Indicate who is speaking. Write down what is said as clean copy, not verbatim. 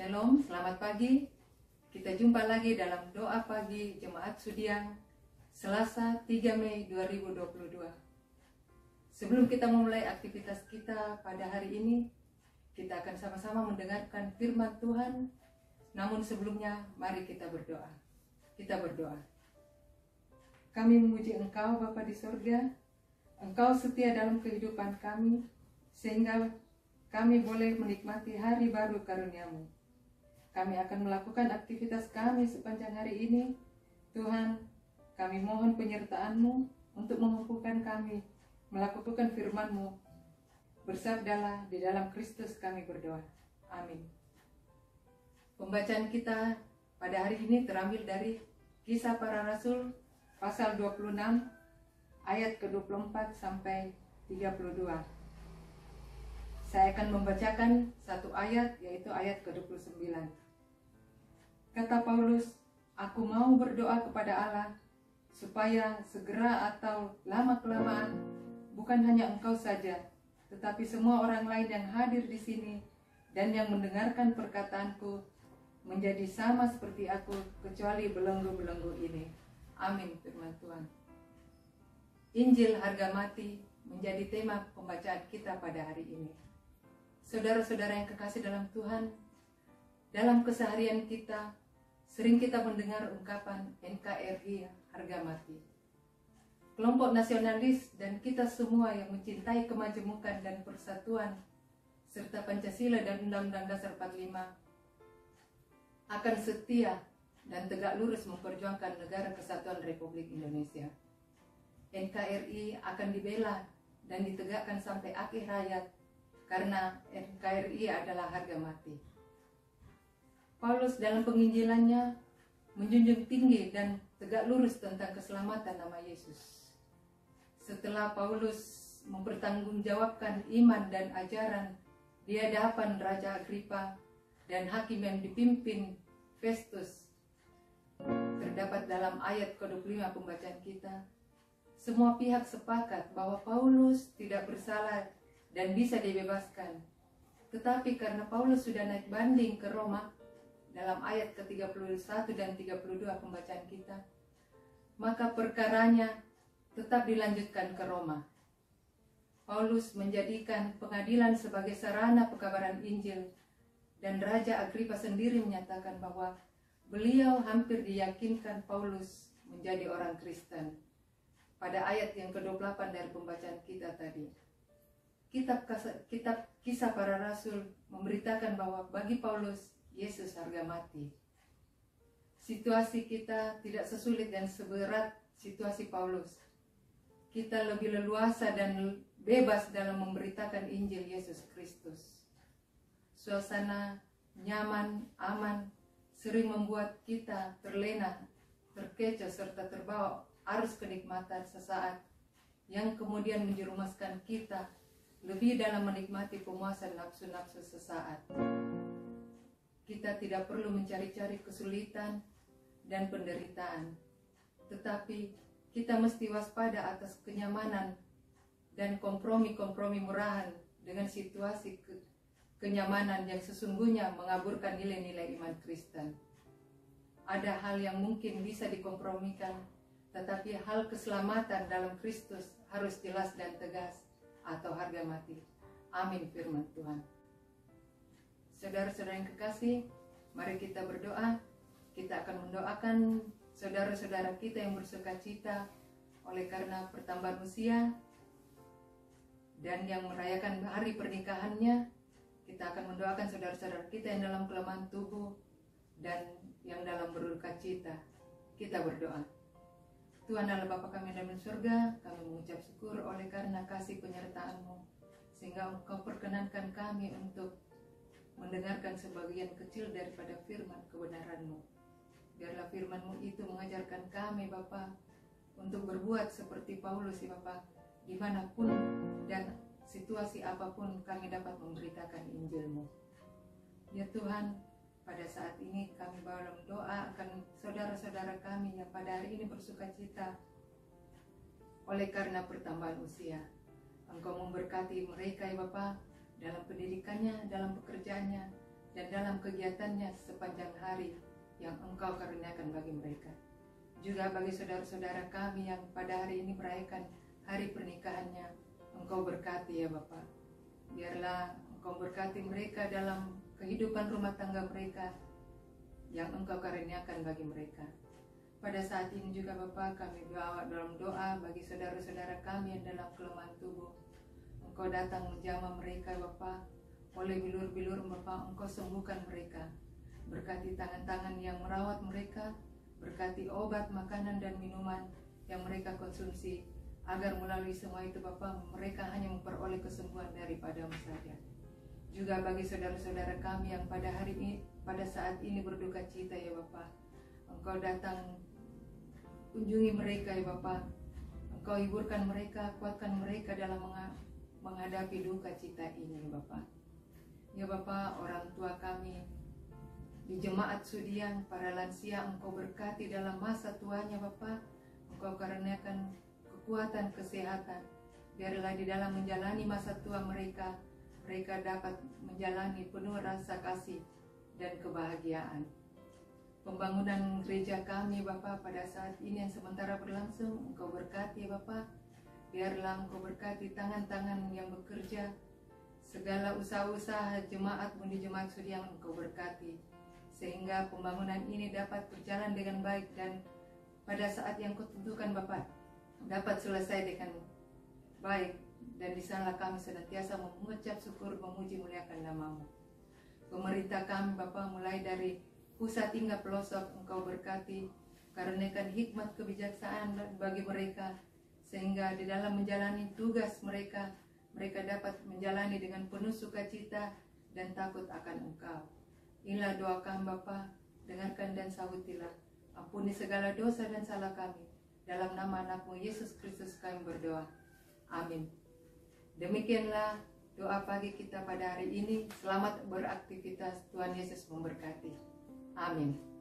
Speaker 1: Shalom, selamat pagi. Kita jumpa lagi dalam doa pagi Jemaat Sudiang, Selasa 3 Mei 2022. Sebelum kita memulai aktivitas kita pada hari ini, kita akan sama-sama mendengarkan firman Tuhan. Namun sebelumnya, mari kita berdoa. Kita berdoa. Kami memuji Engkau, Bapa di sorga. Engkau setia dalam kehidupan kami, sehingga kami boleh menikmati hari baru karunia-Mu. Kami akan melakukan aktivitas kami sepanjang hari ini. Tuhan, kami mohon penyertaan-Mu untuk memampukan kami melakukan firman-Mu. Bersabdalah, di dalam Kristus kami berdoa. Amin. Pembacaan kita pada hari ini terambil dari Kisah Para Rasul pasal 26 ayat ke-24 sampai 32. Saya akan membacakan satu ayat, yaitu ayat ke-29. Kata Paulus, "Aku mau berdoa kepada Allah supaya segera atau lama-kelamaan bukan hanya engkau saja, tetapi semua orang lain yang hadir di sini dan yang mendengarkan perkataanku menjadi sama seperti aku, kecuali belenggu-belenggu ini." Amin, firman Tuhan. Injil harga mati menjadi tema pembacaan kita pada hari ini. Saudara-saudara yang kekasih dalam Tuhan, dalam keseharian kita, sering kita mendengar ungkapan NKRI, harga mati. Kelompok nasionalis dan kita semua yang mencintai kemajemukan dan persatuan, serta Pancasila dan Undang-Undang Dasar 45, akan setia dan tegak lurus memperjuangkan negara kesatuan Republik Indonesia. NKRI akan dibela dan ditegakkan sampai akhir hayat, karena NKRI adalah harga mati. Paulus dalam penginjilannya menjunjung tinggi dan tegak lurus tentang keselamatan nama Yesus. Setelah Paulus mempertanggungjawabkan iman dan ajaran di hadapan Raja Agripa dan hakim yang dipimpin Festus, terdapat dalam ayat ke-25 pembacaan kita, semua pihak sepakat bahwa Paulus tidak bersalah dan bisa dibebaskan. Tetapi karena Paulus sudah naik banding ke Roma, dalam ayat ke-31 dan 32 pembacaan kita, maka perkaranya tetap dilanjutkan ke Roma. Paulus menjadikan pengadilan sebagai sarana pekabaran Injil, dan Raja Agripa sendiri menyatakan bahwa beliau hampir diyakinkan Paulus menjadi orang Kristen. Pada ayat yang ke-28 dari pembacaan kita tadi. Kitab Kisah Para Rasul memberitakan bahwa bagi Paulus, Yesus harga mati. Situasi kita tidak sesulit dan seberat situasi Paulus. Kita lebih leluasa dan bebas dalam memberitakan Injil Yesus Kristus. Suasana nyaman, aman, sering membuat kita terlena, terkecoh, serta terbawa arus kenikmatan sesaat yang kemudian menjerumuskan kita lebih dalam menikmati pemuasan nafsu-nafsu sesaat. Kita tidak perlu mencari-cari kesulitan dan penderitaan, tetapi kita mesti waspada atas kenyamanan dan kompromi-kompromi murahan dengan situasi kenyamanan yang sesungguhnya mengaburkan nilai-nilai iman Kristen. Ada hal yang mungkin bisa dikompromikan, tetapi hal keselamatan dalam Kristus harus jelas dan tegas, atau harga mati. Amin, firman Tuhan. Saudara-saudara yang kekasih, mari kita berdoa. Kita akan mendoakan saudara-saudara kita yang bersuka cita oleh karena pertambahan usia dan yang merayakan hari pernikahannya. Kita akan mendoakan saudara-saudara kita yang dalam kelemahan tubuh dan yang dalam berduka cita. Kita berdoa. Tuhan Allah Bapa kami dalam surga, kami mengucap syukur oleh karena kasih penyertaan-Mu, sehingga Engkau perkenankan kami untuk mendengarkan sebagian kecil daripada firman kebenaran-Mu. Biarlah firman-Mu itu mengajarkan kami Bapa untuk berbuat seperti Paulus ya Bapa, dimanapun dan situasi apapun kami dapat memberitakan Injil-Mu. Ya Tuhan, pada saat ini kami dalam doa akan saudara-saudara kami yang pada hari ini bersuka cita oleh karena pertambahan usia. Engkau memberkati mereka ya Bapa, dalam pendidikannya, dalam pekerjaannya, dan dalam kegiatannya sepanjang hari yang Engkau karuniakan bagi mereka. Juga bagi saudara-saudara kami yang pada hari ini merayakan hari pernikahannya, Engkau berkati ya Bapa. Biarlah Engkau berkati mereka dalam kehidupan rumah tangga mereka yang Engkau karuniakan bagi mereka. Pada saat ini juga Bapa, kami bawa dalam doa bagi saudara-saudara kami yang dalam kelemahan tubuh. Engkau datang menjamah mereka Bapa, oleh bilur-bilur Bapa, Engkau sembuhkan mereka. Berkati tangan-tangan yang merawat mereka, berkati obat, makanan, dan minuman yang mereka konsumsi, agar melalui semua itu Bapa, mereka hanya memperoleh kesembuhan daripada-Mu saja. Juga bagi saudara-saudara kami yang pada hari ini, pada saat ini berduka cita ya Bapa, Engkau datang kunjungi mereka ya Bapa, Engkau hiburkan mereka, kuatkan mereka dalam menghadapi duka cita ini ya Bapa. Ya Bapa, orang tua kami di jemaat Sudiang, para lansia Engkau berkati dalam masa tuanya Bapa, Engkau karuniakan kekuatan, kesehatan. Biarlah di dalam menjalani masa tua mereka, mereka dapat menjalani penuh rasa kasih dan kebahagiaan. Pembangunan gereja kami Bapa pada saat ini yang sementara berlangsung, Engkau berkati Bapa. Biarlah Engkau berkati tangan-tangan yang bekerja, segala usaha-usaha jemaat-Mu di jemaat Sudiang Engkau berkati, sehingga pembangunan ini dapat berjalan dengan baik dan pada saat yang Kau tentukan Bapa dapat selesai dengan baik, dan di sana kami senantiasa mengucap syukur, memuji, muliakan nama-Mu. Pemerintah kami Bapa, mulai dari pusat hingga pelosok, Engkau berkati, karuniakan hikmat kebijaksanaan bagi mereka, sehingga di dalam menjalani tugas mereka, mereka dapat menjalani dengan penuh sukacita dan takut akan Engkau. Inilah doa kami Bapa, dengarkan dan sahutilah. Ampuni segala dosa dan salah kami. Dalam nama anak-Mu Yesus Kristus kami berdoa. Amin. Demikianlah doa pagi kita pada hari ini. Selamat beraktivitas. Tuhan Yesus memberkati. Amin.